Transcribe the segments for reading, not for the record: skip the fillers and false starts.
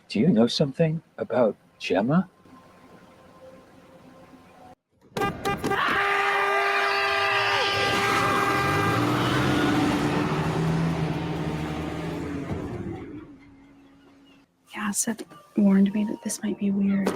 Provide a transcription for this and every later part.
Do you know something about Gemma? Yeah, Seth warned me that this might be weird.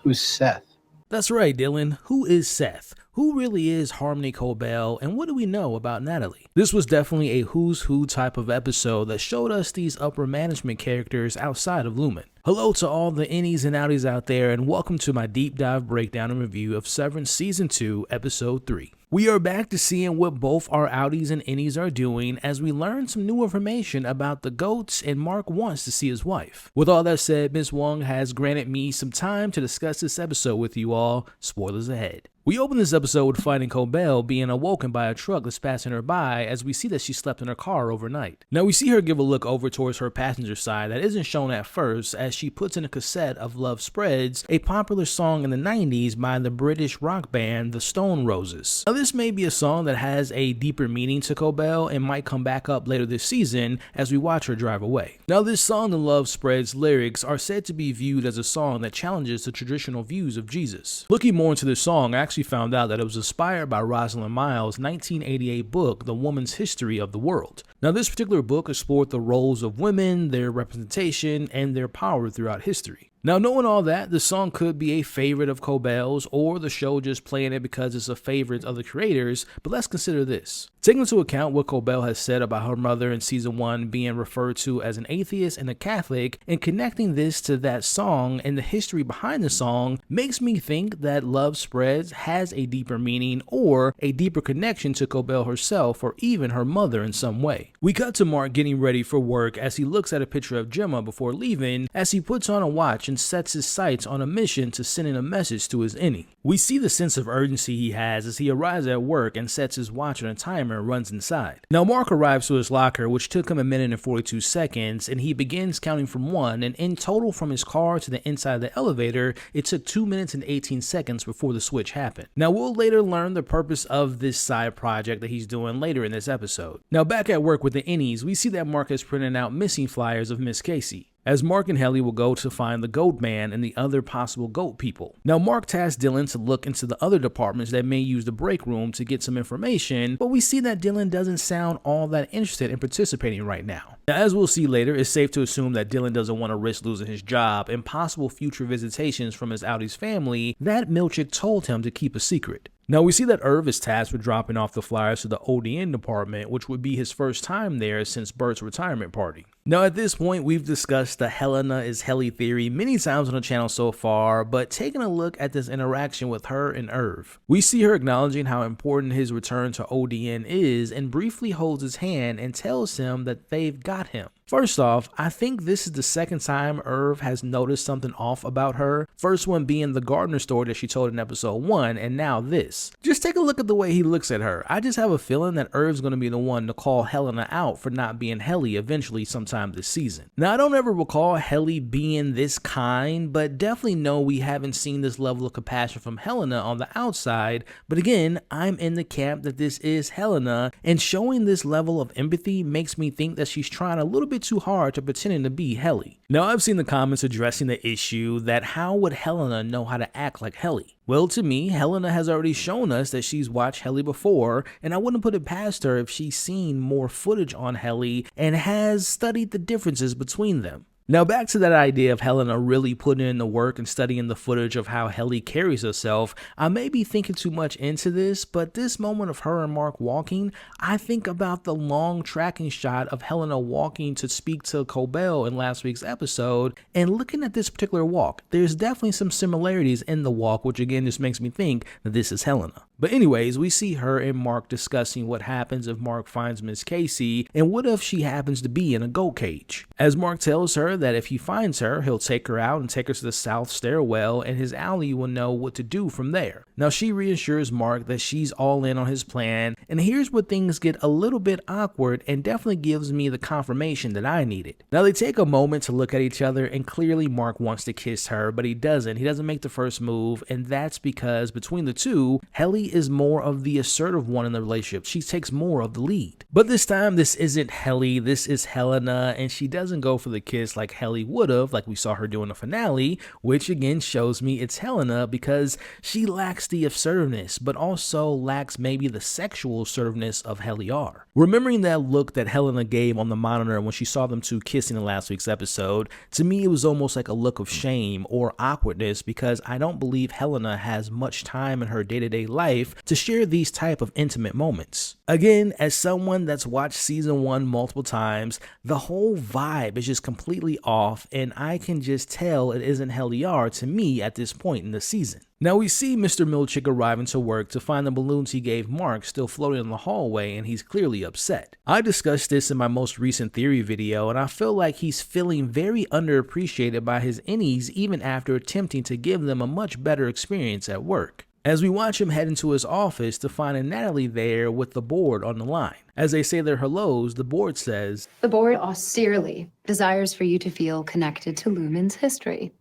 Who's Seth? That's right, Dylan. Who is Seth? Who really is Harmony Cobell, and what do we know about Natalie? This was definitely a who's who type of episode that showed us these upper management characters outside of Lumen. Hello to all the innies and outies out there, and welcome to my deep dive breakdown and review of Severance Season 2, Episode 3. We are back to seeing what both our outies and innies are doing as we learn some new information about the goats and Mark wants to see his wife. With all that said, Ms. Wong has granted me some time to discuss this episode with you all. Spoilers ahead. We open this episode with finding Cobell being awoken by a truck that's passing her by as we see that she slept in her car overnight. Now we see her give a look over towards her passenger side that isn't shown at first as she puts in a cassette of Love Spreads, a popular song in the 90s by the British rock band The Stone Roses. Now this may be a song that has a deeper meaning to Cobell and might come back up later this season as we watch her drive away. Now this song, The Love Spreads lyrics are said to be viewed as a song that challenges the traditional views of Jesus. Looking more into this song, I actually found out that it was inspired by Rosalind Miles' 1988 book, The Woman's History of the World. Now, this particular book explored the roles of women, their representation, and their power throughout history. Now, knowing all that, the song could be a favorite of Cobell's or the show just playing it because it's a favorite of the creators, but let's consider this. Taking into account what Cobell has said about her mother in Season 1 being referred to as an atheist and a Catholic, and connecting this to that song and the history behind the song makes me think that Love Spreads has a deeper meaning or a deeper connection to Cobell herself or even her mother in some way. We cut to Mark getting ready for work as he looks at a picture of Gemma before leaving as he puts on a watch and sets his sights on a mission to sending a message to his innie. We see the sense of urgency he has as he arrives at work and sets his watch on a timer and runs inside. Now Mark arrives to his locker, which took him a minute and 42 seconds, and he begins counting from 1, and in total from his car to the inside of the elevator, it took 2 minutes and 18 seconds before the switch happened. Now we'll later learn the purpose of this side project that he's doing later in this episode. Now back at work with the innies, we see that Mark has printed out missing flyers of Miss Casey, as Mark and Helly will go to find the goat man and the other possible goat people. Now Mark tasks Dylan to look into the other departments that may use the break room to get some information, but we see that Dylan doesn't sound all that interested in participating right now. Now as we'll see later, it's safe to assume that Dylan doesn't want to risk losing his job and possible future visitations from his Audie's family that Milchick told him to keep a secret. Now we see that Irv is tasked with dropping off the flyers to the ODN department, which would be his first time there since Bert's retirement party. Now at this point, we've discussed the Helena is Helly theory many times on the channel so far, but taking a look at this interaction with her and Irv, we see her acknowledging how important his return to ODN is and briefly holds his hand and tells him that they've got him. First off, I think this is the second time Irv has noticed something off about her. First one being the gardener story that she told in episode 1, and now this. Just take a look at the way he looks at her. I just have a feeling that Irv's going to be the one to call Helena out for not being Helly eventually sometime this season. Now, I don't ever recall Helly being this kind, but definitely know we haven't seen this level of compassion from Helena on the outside. But again, I'm in the camp that this is Helena, and showing this level of empathy makes me think that she's trying a little bit too hard to pretending to be Helly. Now, I've seen the comments addressing the issue that how would Helena know how to act like Helly? Well, to me, Helena has already shown us that she's watched Helly before, and I wouldn't put it past her if she's seen more footage on Helly and has studied the differences between them. Now back to that idea of Helena really putting in the work and studying the footage of how Helly carries herself. I may be thinking too much into this, but this moment of her and Mark walking, I think about the long tracking shot of Helena walking to speak to Cobell in last week's episode, and looking at this particular walk, there's definitely some similarities in the walk, which again just makes me think that this is Helena. But anyways, we see her and Mark discussing what happens if Mark finds Miss Casey, and what if she happens to be in a goat cage. As Mark tells her that if he finds her, he'll take her out and take her to the south stairwell, and his ally will know what to do from there. Now she reassures Mark that she's all in on his plan, and here's where things get a little bit awkward and definitely gives me the confirmation that I needed. Now they take a moment to look at each other, and clearly Mark wants to kiss her, but he doesn't make the first move, and that's because between the two, Helly is more of the assertive one in the relationship. She takes more of the lead. But this time, this isn't Helly, this is Helena, and she doesn't go for the kiss like Helly would have, like we saw her do in the finale, which again shows me it's Helena because she lacks the assertiveness, but also lacks maybe the sexual assertiveness of Helly R. Remembering that look that Helena gave on the monitor when she saw them two kissing in last week's episode, to me it was almost like a look of shame or awkwardness because I don't believe Helena has much time in her day-to-day life to share these type of intimate moments. Again, as someone that's watched season 1 multiple times, the whole vibe is just completely off and I can just tell it isn't Helly R to me at this point in the season. Now we see Mr. Milchick arriving to work to find the balloons he gave Mark still floating in the hallway and he's clearly upset. I discussed this in my most recent theory video and I feel like he's feeling very underappreciated by his innies even after attempting to give them a much better experience at work. As we watch him head into his office to find Natalie there with the board on the line. As they say their hellos, the board says, "The board austerely desires for you to feel connected to Lumen's history.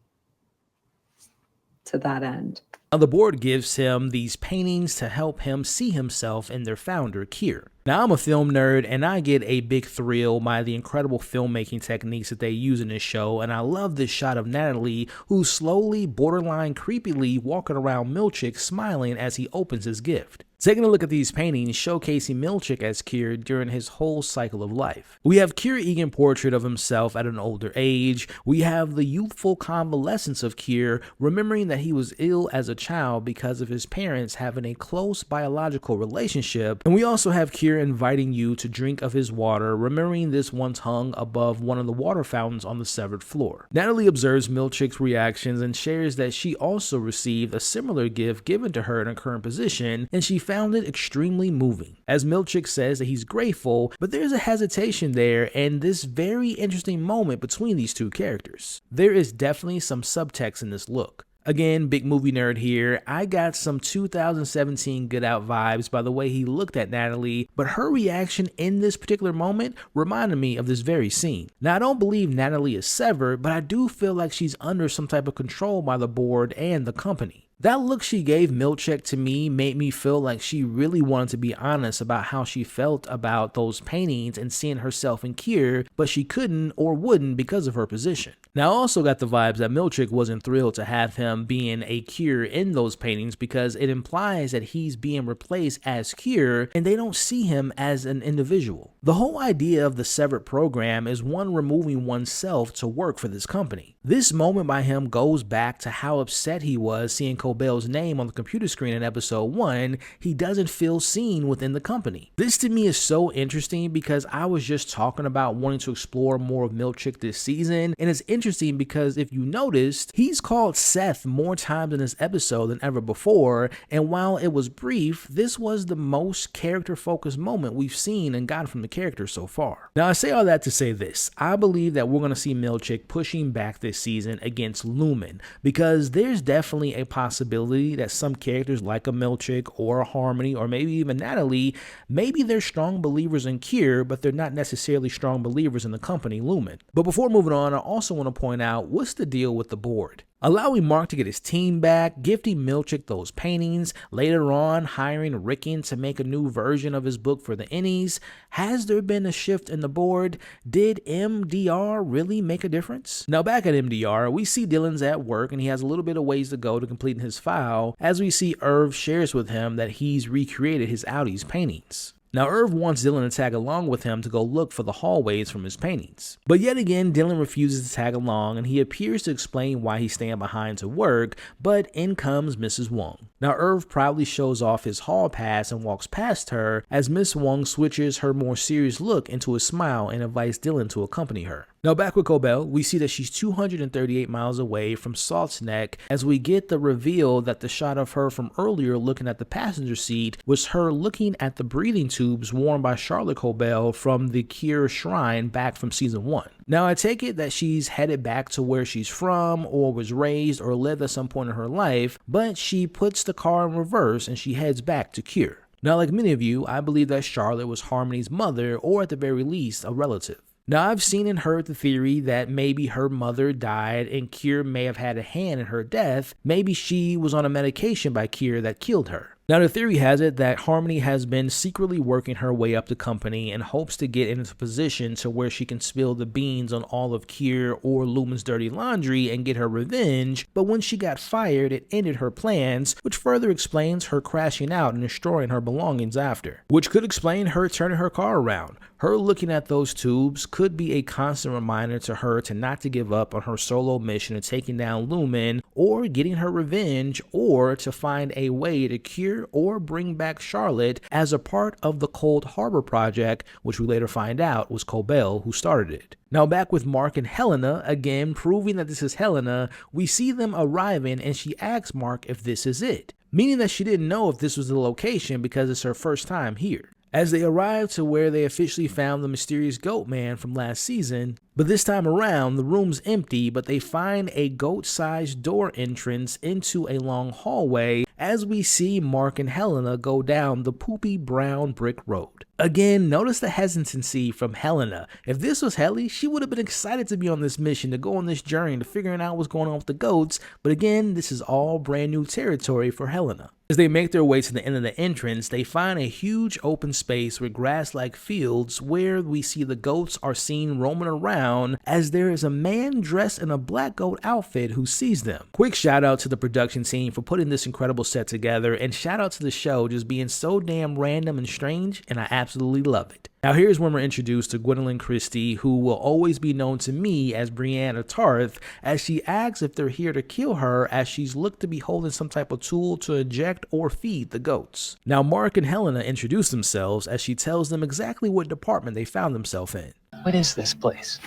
To that end." Now, the board gives him these paintings to help him see himself in their founder, Kier. Now, I'm a film nerd and I get a big thrill by the incredible filmmaking techniques that they use in this show, and I love this shot of Natalie who's slowly, borderline creepily walking around Milchick smiling as he opens his gift. Taking a look at these paintings showcasing Milchick as Kier during his whole cycle of life. We have Kier Egan portrait of himself at an older age. We have the youthful convalescence of Kier, remembering that he was ill as a child because of his parents having a close biological relationship. And we also have Kier inviting you to drink of his water, remembering this once hung above one of the water fountains on the severed floor. Natalie observes Milchick's reactions and shares that she also received a similar gift given to her in her current position, and she found it extremely moving. As Milchick says that he's grateful, but there's a hesitation there and this very interesting moment between these two characters. There is definitely some subtext in this look. Again, big movie nerd here, I got some 2017 Get Out vibes by the way he looked at Natalie, but her reaction in this particular moment reminded me of this very scene. Now, I don't believe Natalie is severed, but I do feel like she's under some type of control by the board and the company. That look she gave Milchick to me made me feel like she really wanted to be honest about how she felt about those paintings and seeing herself in Kier, but she couldn't or wouldn't because of her position. Now, I also got the vibes that Milchick wasn't thrilled to have him being a Kier in those paintings because it implies that he's being replaced as Kier and they don't see him as an individual. The whole idea of the severed program is one removing oneself to work for this company. This moment by him goes back to how upset he was seeing Cobell's name on the computer screen in episode 1. He doesn't feel seen within the company. This to me is so interesting because I was just talking about wanting to explore more of Milchick this season, and it's interesting because if you noticed, he's called Seth more times in this episode than ever before, and while it was brief, this was the most character-focused moment we've seen and gotten from the character so far. Now, I say all that to say this. I believe that we're going to see Milchick pushing back this season against Lumen because there's definitely a possibility that some characters like a Milchick or a Harmony or maybe even Natalie, maybe they're strong believers in Kier, but they're not necessarily strong believers in the company Lumen. But before moving on, I also want to point out what's the deal with the board. Allowing Mark to get his team back, gifting Milchick those paintings, later on hiring Rickon to make a new version of his book for the innies. Has there been a shift in the board? Did MDR really make a difference? Now back at MDR, we see Dylan's at work and he has a little bit of ways to go to completing his file, as we see Irv shares with him that he's recreated his Audi's paintings. Now, Irv wants Dylan to tag along with him to go look for the hallways from his paintings. But yet again, Dylan refuses to tag along and he appears to explain why he's staying behind to work, but in comes Mrs. Wong. Now, Irv proudly shows off his hall pass and walks past her as Miss Wong switches her more serious look into a smile and invites Dylan to accompany her. Now back with Cobell, we see that she's 238 miles away from Salt's Neck as we get the reveal that the shot of her from earlier looking at the passenger seat was her looking at the breathing tubes worn by Charlotte Cobell from the Kier Shrine back from season 1. Now I take it that she's headed back to where she's from or was raised or lived at some point in her life, but she puts the car in reverse and she heads back to Kier. Now like many of you, I believe that Charlotte was Harmony's mother or at the very least a relative. Now, I've seen and heard the theory that maybe her mother died and Kier may have had a hand in her death. Maybe she was on a medication by Kier that killed her. Now, the theory has it that Harmony has been secretly working her way up the company and hopes to get into a position to where she can spill the beans on all of Kier or Lumen's dirty laundry and get her revenge, but when she got fired, it ended her plans, which further explains her crashing out and destroying her belongings after. Which could explain her turning her car around. Her looking at those tubes could be a constant reminder to her to not to give up on her solo mission of taking down Lumen or getting her revenge, or to find a way to cure or bring back Charlotte as a part of the Cold Harbor project, which we later find out was Cobell who started it. Now back with Mark and Helena, again proving that this is Helena, we see them arriving and she asks Mark if this is it, meaning that she didn't know if this was the location because it's her first time here. As they arrive to where they officially found the mysterious goat man from last season, but this time around the room's empty, but they find a goat-sized door entrance into a long hallway as we see Mark and Helena go down the poopy brown brick road. Again, notice the hesitancy from Helena. If this was Helly, she would have been excited to be on this mission, to go on this journey, to figuring out what's going on with the goats, but again, this is all brand new territory for Helena. As they make their way to the end of the entrance, they find a huge open space with grass-like fields where we see the goats are seen roaming around as there is a man dressed in a black goat outfit who sees them. Quick shout out to the production team for putting this incredible set together, and shout out to the show just being so damn random and strange, and I absolutely love it. Now here's when we're introduced to Gwendolyn Christie, who will always be known to me as Brianna Tarth, as she asks if they're here to kill her, as she's looked to be holding some type of tool to inject or feed the goats. Now Mark and Helena introduce themselves as she tells them exactly what department they found themselves in. What is this place?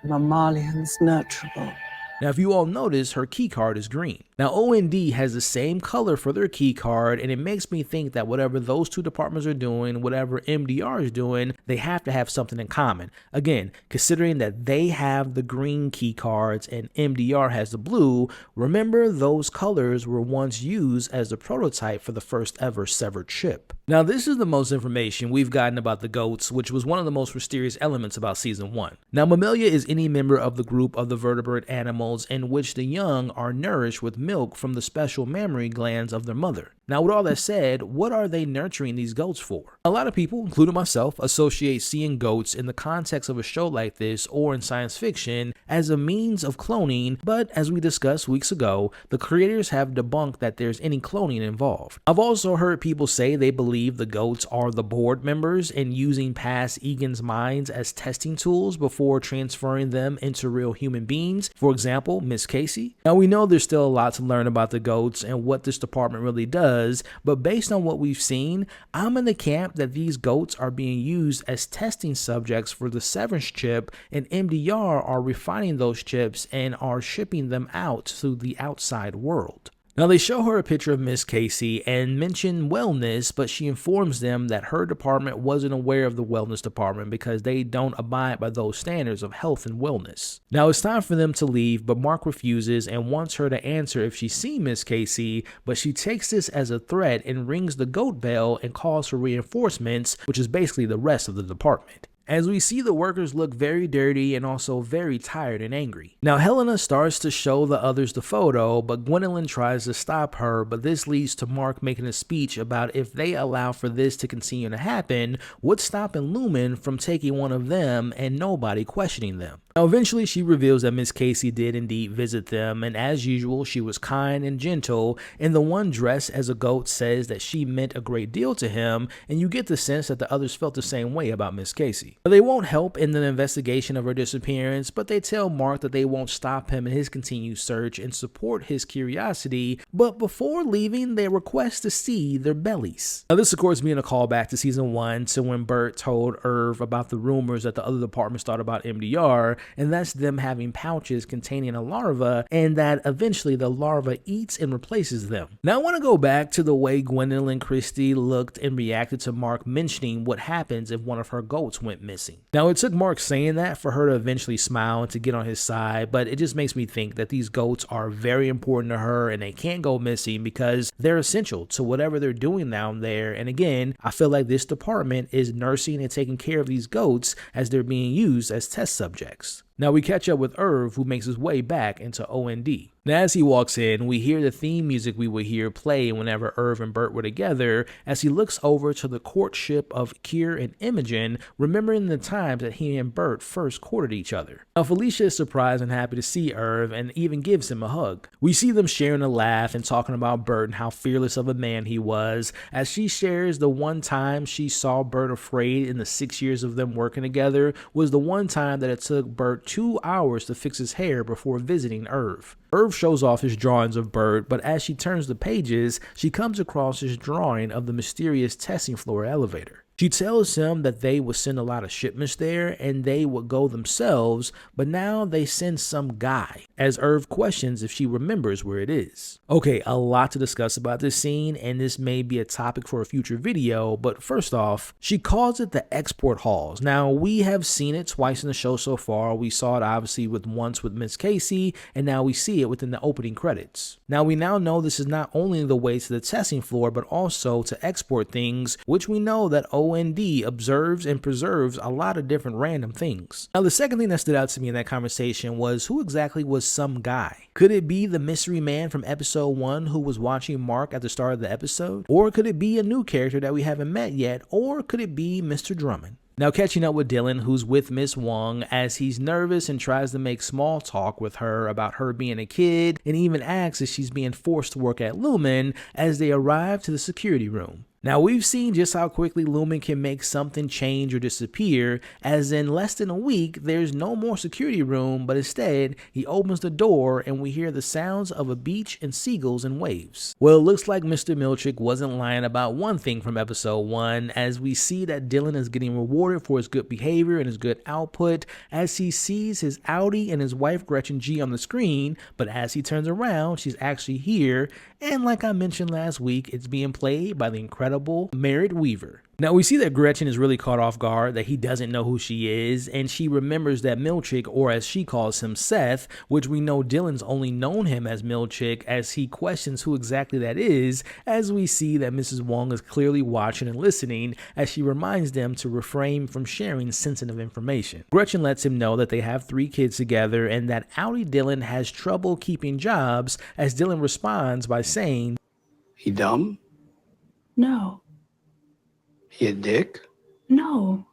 Mammalians nurturable. Now, if you all notice, her key card is green. Now, OND has the same color for their key card, and it makes me think that whatever those two departments are doing, whatever MDR is doing, they have to have something in common. Again, considering that they have the green key cards and MDR has the blue, remember those colors were once used as the prototype for the first ever severed chip. Now, this is the most information we've gotten about the goats, which was one of the most mysterious elements about Season 1. Now, Mammalia is any member of the group of the vertebrate animals in which the young are nourished with milk from the special mammary glands of their mother. Now, with all that said, what are they nurturing these goats for? A lot of people, including myself, associate seeing goats in the context of a show like this or in science fiction as a means of cloning, but as we discussed weeks ago, the creators have debunked that there's any cloning involved. I've also heard people say they believe the goats are the board members and using past Egan's minds as testing tools before transferring them into real human beings. For example, Miss Casey. Now, we know there's still a lot to learn about the goats and what this department really does, but based on what we've seen, I'm in the camp that these goats are being used as testing subjects for the Severance chip, and MDR are refining those chips and are shipping them out to the outside world. Now, they show her a picture of Miss Casey and mention wellness, but she informs them that her department wasn't aware of the wellness department because they don't abide by those standards of health and wellness. Now, it's time for them to leave, but Mark refuses and wants her to answer if she's seen Miss Casey, but she takes this as a threat and rings the goat bell and calls for reinforcements, which is basically the rest of the department. As we see the workers look very dirty and also very tired and angry. Now, Helena starts to show the others the photo, but Gwendolyn tries to stop her, but this leads to Mark making a speech about if they allow for this to continue to happen, what's stopping Lumen from taking one of them and nobody questioning them. Now, eventually she reveals that Miss Casey did indeed visit them, and as usual, she was kind and gentle, and the one dressed as a goat says that she meant a great deal to him, and you get the sense that the others felt the same way about Miss Casey. But they won't help in the investigation of her disappearance, but they tell Mark that they won't stop him in his continued search and support his curiosity, but before leaving, they request to see their bellies. Now, this of course being a callback to Season 1, to when Bert told Irv about the rumors that the other departments thought about MDR, and that's them having pouches containing a larva, and that eventually the larva eats and replaces them. Now, I want to go back to the way Gwendolyn Christie looked and reacted to Mark mentioning what happens if one of her goats went missing. Now, it took Mark saying that for her to eventually smile and to get on his side, but it just makes me think that these goats are very important to her and they can't go missing because they're essential to whatever they're doing down there. And again, I feel like this department is nursing and taking care of these goats as they're being used as test subjects. Now we catch up with Irv, who makes his way back into OND. Now as he walks in, we hear the theme music we would hear play whenever Irv and Bert were together as he looks over to the courtship of Kier and Imogen, remembering the times that he and Bert first courted each other. Now Felicia is surprised and happy to see Irv and even gives him a hug. We see them sharing a laugh and talking about Bert and how fearless of a man he was, as she shares the one time she saw Bert afraid in the 6 years of them working together was the one time that it took Bert 2 hours to fix his hair before visiting Irv. Irv shows off his drawings of Bert, but as she turns the pages, she comes across his drawing of the mysterious testing floor elevator. She tells him that they would send a lot of shipments there and they would go themselves, but now they send some guy, as Irv questions if she remembers where it is. Okay, a lot to discuss about this scene, and this may be a topic for a future video, but first off, she calls it the export halls. Now, we have seen it twice in the show so far. We saw it obviously once with Miss Casey, and now we see it within the opening credits. Now, we now know this is not only the way to the testing floor, but also to export things, which we know that OND observes and preserves a lot of different random things. Now, the second thing that stood out to me in that conversation was who exactly was some guy? Could it be the mystery man from episode 1 who was watching Mark at the start of the episode? Or could it be a new character that we haven't met yet? Or could it be Mr. Drummond? Now catching up with Dylan, who's with Miss Wong, as he's nervous and tries to make small talk with her about her being a kid, and even asks if she's being forced to work at Lumen as they arrive to the security room. Now we've seen just how quickly Lumen can make something change or disappear, as in less than a week there's no more security room, but instead he opens the door and we hear the sounds of a beach and seagulls and waves. Well, it looks like Mr. Milchick wasn't lying about one thing from episode 1, as we see that Dylan is getting rewarded for his good behavior and his good output as he sees his Audi and his wife Gretchen G on the screen, but as he turns around she's actually here, and like I mentioned last week, it's being played by the incredible Merritt Weaver. Now we see that Gretchen is really caught off guard, that he doesn't know who she is, and she remembers that Milchick, or as she calls him, Seth, which we know Dylan's only known him as Milchick, as he questions who exactly that is, as we see that Mrs. Wong is clearly watching and listening, as she reminds them to refrain from sharing sensitive information. Gretchen lets him know that they have 3 kids together and that Audi Dylan has trouble keeping jobs, as Dylan responds by saying, He dumb? No. He a dick? No.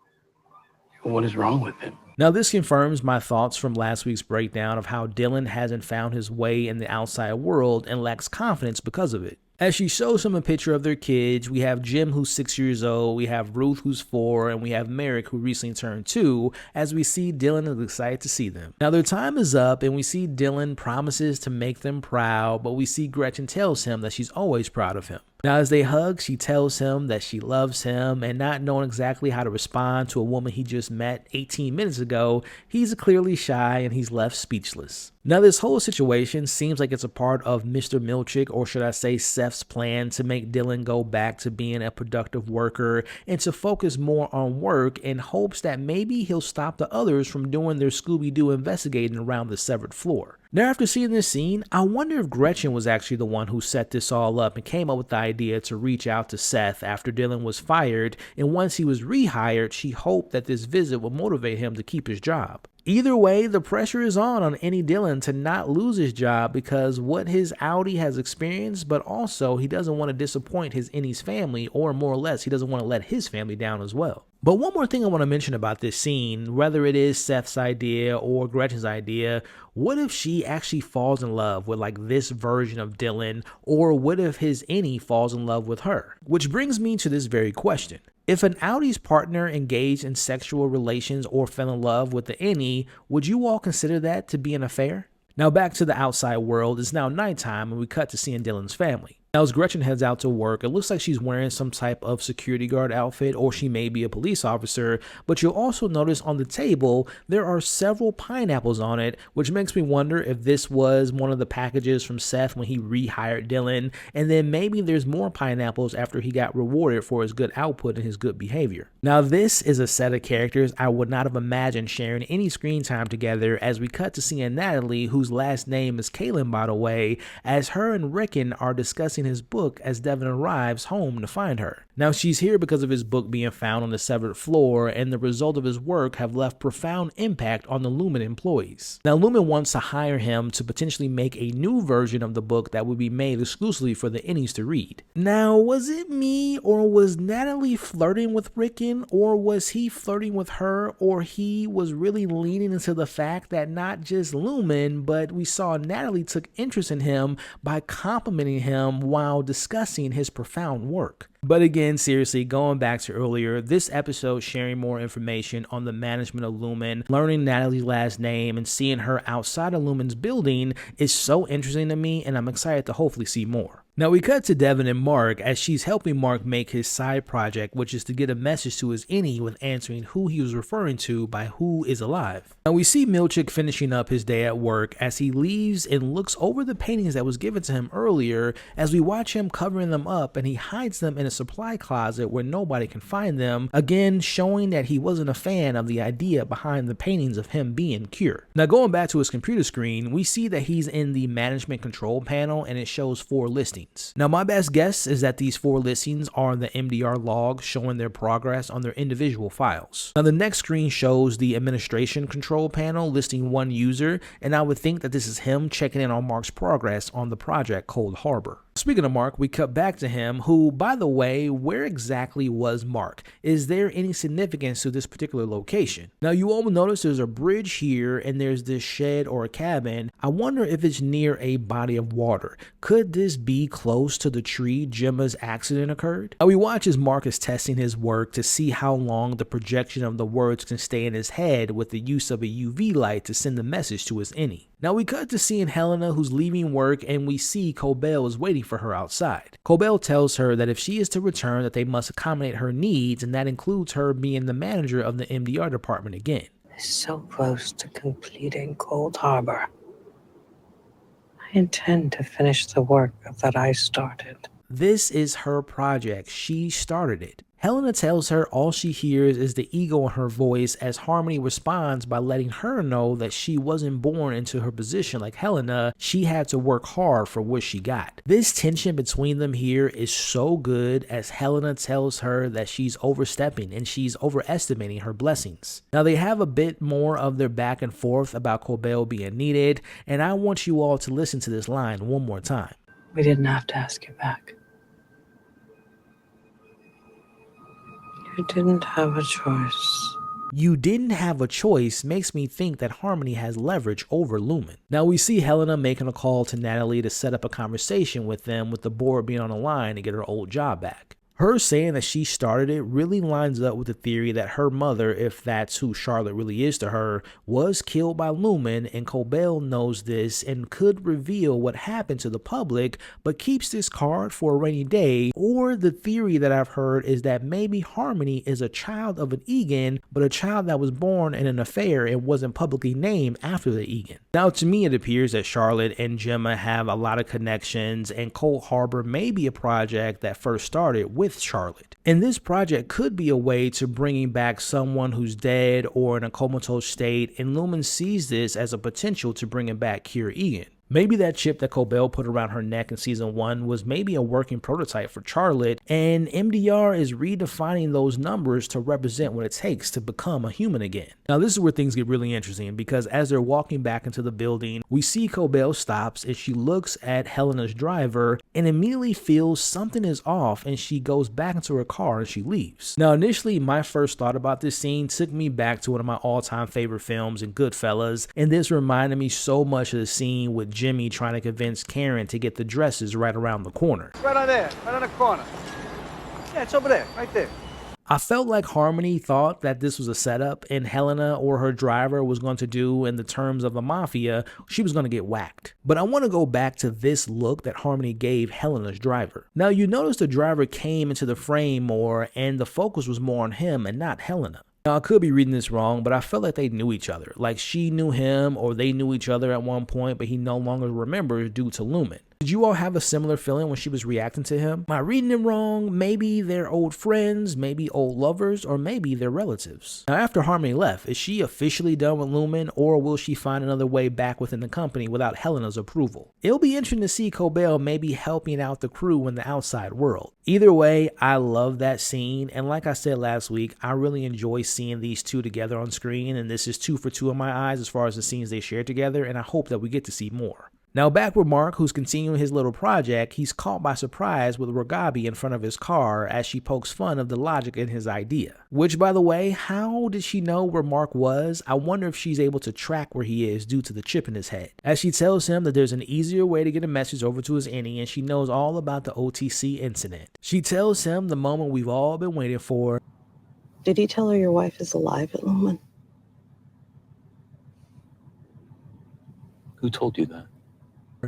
What is wrong with him? Now this confirms my thoughts from last week's breakdown of how Dylan hasn't found his way in the outside world and lacks confidence because of it. As she shows him a picture of their kids, we have Jim, who's 6 years old, we have Ruth, who's 4, and we have Merrick, who recently turned 2, as we see Dylan is excited to see them. Now their time is up, and we see Dylan promises to make them proud, but we see Gretchen tells him that she's always proud of him. Now as they hug, she tells him that she loves him, and not knowing exactly how to respond to a woman he just met 18 minutes ago, he's clearly shy and he's left speechless. Now this whole situation seems like it's a part of Mr. Milchick, or should I say Seth's plan to make Dylan go back to being a productive worker and to focus more on work in hopes that maybe he'll stop the others from doing their Scooby-Doo investigating around the severed floor. Now after seeing this scene, I wonder if Gretchen was actually the one who set this all up and came up with the idea to reach out to Seth after Dylan was fired, and once he was rehired, she hoped that this visit would motivate him to keep his job. Either way, the pressure is on any Dylan to not lose his job because what his Audi has experienced, but also he doesn't want to disappoint his Innie's family, or more or less, he doesn't want to let his family down as well. But one more thing I want to mention about this scene, whether it is Seth's idea or Gretchen's idea, what if she actually falls in love with like this version of Dylan, or what if his Innie falls in love with her? Which brings me to this very question. If an Audi's partner engaged in sexual relations or fell in love with the Innie, would you all consider that to be an affair? Now back to the outside world, it's now nighttime and we cut to seeing Dylan's family. Now as Gretchen heads out to work, it looks like she's wearing some type of security guard outfit, or she may be a police officer, but you'll also notice on the table there are several pineapples on it, which makes me wonder if this was one of the packages from Seth when he rehired Dylan, and then maybe there's more pineapples after he got rewarded for his good output and his good behavior. Now this is a set of characters I would not have imagined sharing any screen time together, as we cut to seeing Natalie, whose last name is Kaylin by the way, as her and Rickon are discussing his book as Devin arrives home to find her. Now she's here because of his book being found on the severed floor, and the result of his work have left profound impact on the Lumen employees. Now Lumen wants to hire him to potentially make a new version of the book that would be made exclusively for the innies to read. Now, was it me, or was Natalie flirting with Rickon, or was he flirting with her, or he was really leaning into the fact that not just Lumen, but we saw Natalie took interest in him by complimenting him while discussing his profound work? But again, seriously, going back to earlier, this episode sharing more information on the management of Lumen, learning Natalie's last name, and seeing her outside of Lumen's building is so interesting to me, and I'm excited to hopefully see more. Now we cut to Devin and Mark as she's helping Mark make his side project, which is to get a message to his innie with answering who he was referring to by who is alive. Now we see Milchick finishing up his day at work as he leaves and looks over the paintings that was given to him earlier as we watch him covering them up, and he hides them in a supply closet where nobody can find them, again showing that he wasn't a fan of the idea behind the paintings of him being cured. Now going back to his computer screen, we see that he's in the management control panel and it shows 4 listings. Now my best guess is that these 4 listings are the MDR logs showing their progress on their individual files. Now the next screen shows the administration control panel listing 1 user, and I would think that this is him checking in on Mark's progress on the project Cold Harbor. Speaking of Mark, we cut back to him, who, by the way, where exactly was Mark? Is there any significance to this particular location? Now you all notice there's a bridge here and there's this shed or a cabin. I wonder if it's near a body of water. Could this be close to the tree Gemma's accident occurred? Now we watch as Mark is testing his work to see how long the projection of the words can stay in his head with the use of a UV light to send the message to his innie. Now we cut to seeing Helena, who's leaving work, and we see Cobell is waiting for her outside. Cobell tells her that if she is to return, that they must accommodate her needs, and that includes her being the manager of the MDR department again. So close to completing Cold Harbor. I intend to finish the work that I started. This is her project. She started it. Helena tells her all she hears is the ego in her voice as Harmony responds by letting her know that she wasn't born into her position like Helena. She had to work hard for what she got. This tension between them here is so good as Helena tells her that she's overstepping and she's overestimating her blessings. Now they have a bit more of their back and forth about Cobell being needed, and I want you all to listen to this line one more time. We didn't have to ask you back. You didn't have a choice. You didn't have a choice makes me think that Harmony has leverage over Lumen. Now we see Helena making a call to Natalie to set up a conversation with them, with the board being on the line to get her old job back. Her saying that she started it really lines up with the theory that her mother, if that's who Charlotte really is to her, was killed by Lumen, and Cobell knows this and could reveal what happened to the public, but keeps this card for a rainy day. Or the theory that I've heard is that maybe Harmony is a child of an Egan, but a child that was born in an affair and wasn't publicly named after the Egan. Now to me it appears that Charlotte and Gemma have a lot of connections, and Cold Harbor may be a project that first started with Charlotte. And this project could be a way to bringing back someone who's dead or in a comatose state, and Lumen sees this as a potential to bringing back Kira Egan. Maybe that chip that Cobell put around her neck in season 1 was maybe a working prototype for Charlotte, and MDR is redefining those numbers to represent what it takes to become a human again. Now this is where things get really interesting, because as they're walking back into the building, we see Cobell stops and she looks at Helena's driver and immediately feels something is off, and she goes back into her car and she leaves. Now initially my first thought about this scene took me back to one of my all-time favorite films in Goodfellas, and this reminded me so much of the scene with Jimmy trying to convince Karen to get the dresses right around the corner. Right on there, right on the corner. Yeah, it's over there, right there. I felt like Harmony thought that this was a setup, and Helena or her driver was going to do, in the terms of the mafia, she was going to get whacked. But I want to go back to this look that Harmony gave Helena's driver. Now you notice the driver came into the frame more, and the focus was more on him and not Helena. Now, I could be reading this wrong, but I felt like they knew each other. Like she knew him or they knew each other at one point, but he no longer remembers due to Lumen. Did Did you all have a similar feeling when she was reacting to him? Am I reading it wrong? Maybe they're old friends, maybe old lovers, or maybe they're relatives. Now after Harmony left, is she officially done with Lumen, or will she find another way back within the company without Helena's approval? It'll be interesting to see Cobell maybe helping out the crew in the outside world. Either way, I love that scene, and like I said last week, I really enjoy seeing these two together on screen, and this is 2 for 2 in my eyes as far as the scenes they share together, and I hope that we get to see more. Now back with Mark, who's continuing his little project, he's caught by surprise with Rogabi in front of his car as she pokes fun of the logic in his idea. Which, by the way, how did she know where Mark was? I wonder if she's able to track where he is due to the chip in his head. As she tells him that there's an easier way to get a message over to his innie, and she knows all about the OTC incident. She tells him the moment we've all been waiting for. Did you tell her your wife is alive at Lumen? Who told you that?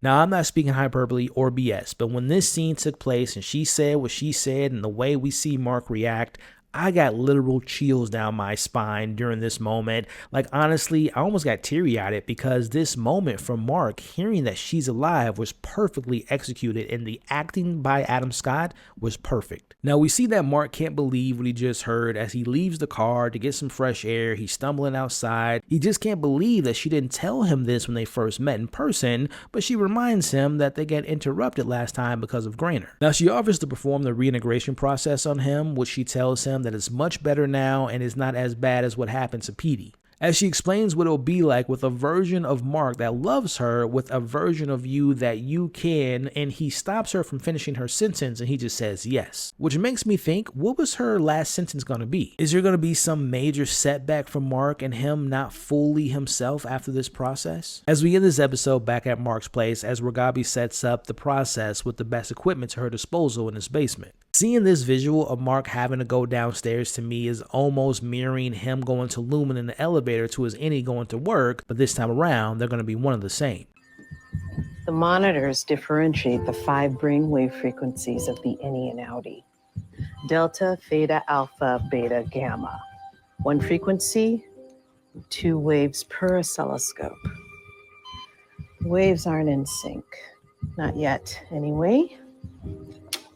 Now, I'm not speaking hyperbole or BS, but when this scene took place and she said what she said and the way we see Mark react, I got literal chills down my spine during this moment. Like, honestly, I almost got teary-eyed because this moment from Mark, hearing that she's alive, was perfectly executed, and the acting by Adam Scott was perfect. Now, we see that Mark can't believe what he just heard as he leaves the car to get some fresh air. He's stumbling outside. He just can't believe that she didn't tell him this when they first met in person, but she reminds him that they got interrupted last time because of Grainer. Now, she offers to perform the reintegration process on him, which she tells him that it's much better now and is not as bad as what happened to Petey. As she explains what it'll be like with a version of Mark that loves her with a version of you that you can, and he stops her from finishing her sentence and he just says yes. Which makes me think, what was her last sentence going to be? Is there going to be some major setback from Mark and him not fully himself after this process? As we end this episode back at Mark's place, as Rogabi sets up the process with the best equipment to her disposal in his basement. Seeing this visual of Mark having to go downstairs to me is almost mirroring him going to Lumen in the elevator to his innie going to work, but this time around, they're going to be one and the same. The monitors differentiate the 5 brainwave frequencies of the innie and outie. Delta, theta, alpha, beta, gamma. 1 frequency, 2 waves per oscilloscope. Waves aren't in sync. Not yet, anyway.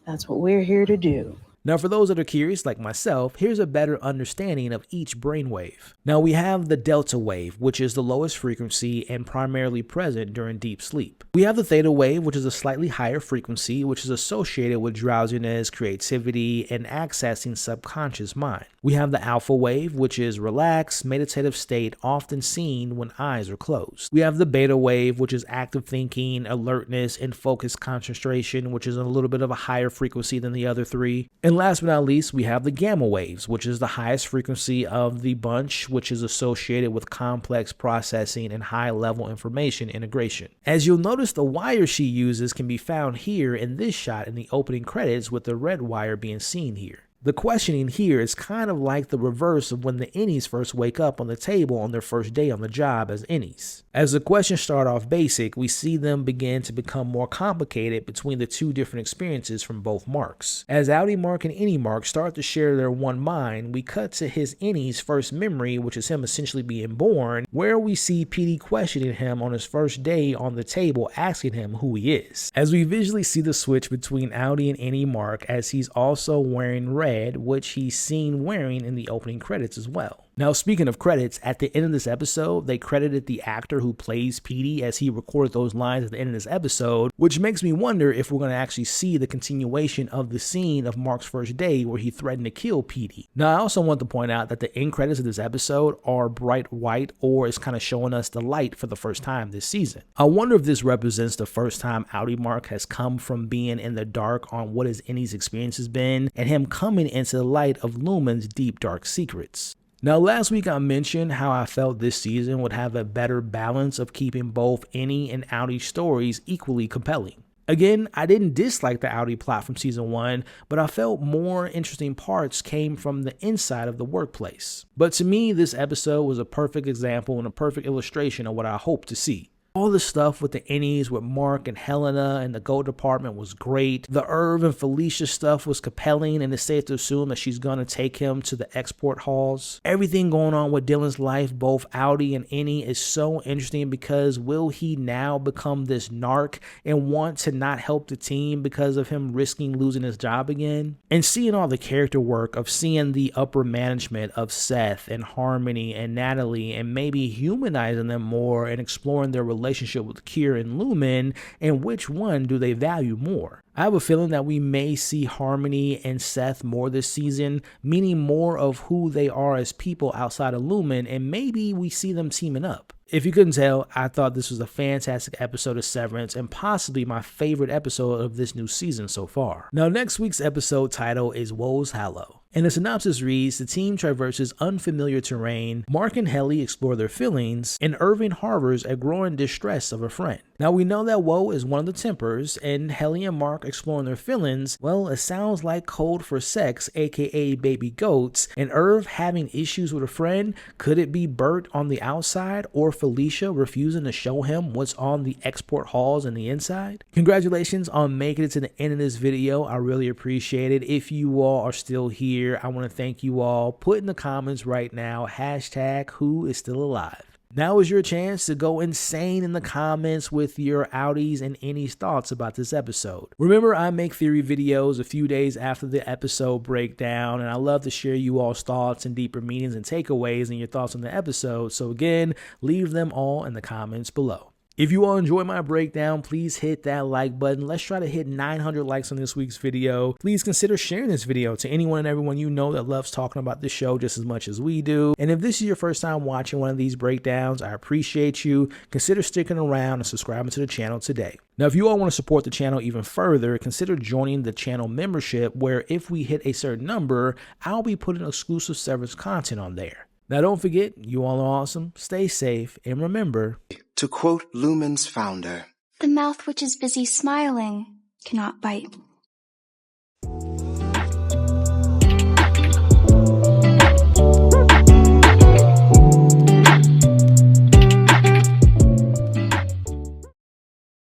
That's what we're here to do. Now, for those that are curious, like myself, here's a better understanding of each brainwave. Now, we have the delta wave, which is the lowest frequency and primarily present during deep sleep. We have the theta wave, which is a slightly higher frequency, which is associated with drowsiness, creativity, and accessing subconscious mind. We have the alpha wave, which is relaxed, meditative state often seen when eyes are closed. We have the beta wave, which is active thinking, alertness, and focused concentration, which is a little bit of a higher frequency than the other 3. And last but not least, we have the gamma waves, which is the highest frequency of the bunch, which is associated with complex processing and high-level information integration. As you'll notice, the wire she uses can be found here in this shot in the opening credits, with the red wire being seen here. The questioning here is kind of like the reverse of when the innies first wake up on the table on their first day on the job as innies. As the questions start off basic, we see them begin to become more complicated between the 2 different experiences from both Marks. As Outie Mark and Innie Mark start to share their one mind, we cut to his innie's first memory, which is him essentially being born, where we see Petey questioning him on his first day on the table, asking him who he is. As we visually see the switch between Outie and Innie Mark, as he's also wearing red, which he's seen wearing in the opening credits as well. Now, speaking of credits, at the end of this episode, they credited the actor who plays Petey as he recorded those lines at the end of this episode, which makes me wonder if we're going to actually see the continuation of the scene of Mark's first day where he threatened to kill Petey. Now, I also want to point out that the end credits of this episode are bright white, or is kind of showing us the light for the first time this season. I wonder if this represents the first time Outie Mark has come from being in the dark on what his innie's experience has been, and him coming into the light of Lumen's deep dark secrets. Now, last week I mentioned how I felt this season would have a better balance of keeping both Innie and Outie stories equally compelling. Again, I didn't dislike the Outie plot from season 1, but I felt more interesting parts came from the inside of the workplace. But to me, this episode was a perfect example and a perfect illustration of what I hope to see. All the stuff with the innies with Mark and Helena and the gold department was great. The Irv and Felicia stuff was compelling, and it's safe to assume that she's gonna take him to the export halls. Everything going on with Dylan's life, both Audi and Innie, is so interesting because will he now become this narc and want to not help the team because of him risking losing his job again? And seeing all the character work of seeing the upper management of Seth and Harmony and Natalie and maybe humanizing them more and exploring their relationship with Kier and Lumen, and which one do they value more. I have a feeling that we may see Harmony and Seth more this season, meaning more of who they are as people outside of Lumen, and maybe we see them teaming up. If you couldn't tell, I thought this was a fantastic episode of Severance and possibly my favorite episode of this new season so far. Now, next week's episode title is Woe's Hollow. And the synopsis reads, the team traverses unfamiliar terrain, Mark and Helly explore their feelings, and Irving harbors a growing distress of a friend. Now we know that Woe is one of the Tempers, and Helly and Mark exploring their feelings, well, it sounds like code for sex, aka baby goats, and Irv having issues with a friend. Could it be Bert on the outside, or Felicia refusing to show him what's on the export halls and the inside? Congratulations on making it to the end of this video. I really appreciate it. If you all are still here, I want to thank you all. Put in the comments right now, hashtag who is still alive. Now is your chance to go insane in the comments with your outies and innies thoughts about this episode. Remember, I make theory videos a few days after the episode breakdown, and I love to share you all's thoughts and deeper meanings and takeaways and your thoughts on the episode. So again, leave them all in the comments below. If you all enjoy my breakdown, please hit that like button. Let's try to hit 900 likes on this week's video. Please consider sharing this video to anyone and everyone you know that loves talking about this show just as much as we do. And if this is your first time watching one of these breakdowns, I appreciate you. Consider sticking around and subscribing to the channel today. Now, if you all want to support the channel even further, consider joining the channel membership, where if we hit a certain number, I'll be putting exclusive Severance content on there. Now, don't forget, you all are awesome, stay safe, and remember, to quote Lumen's founder, the mouth which is busy smiling cannot bite.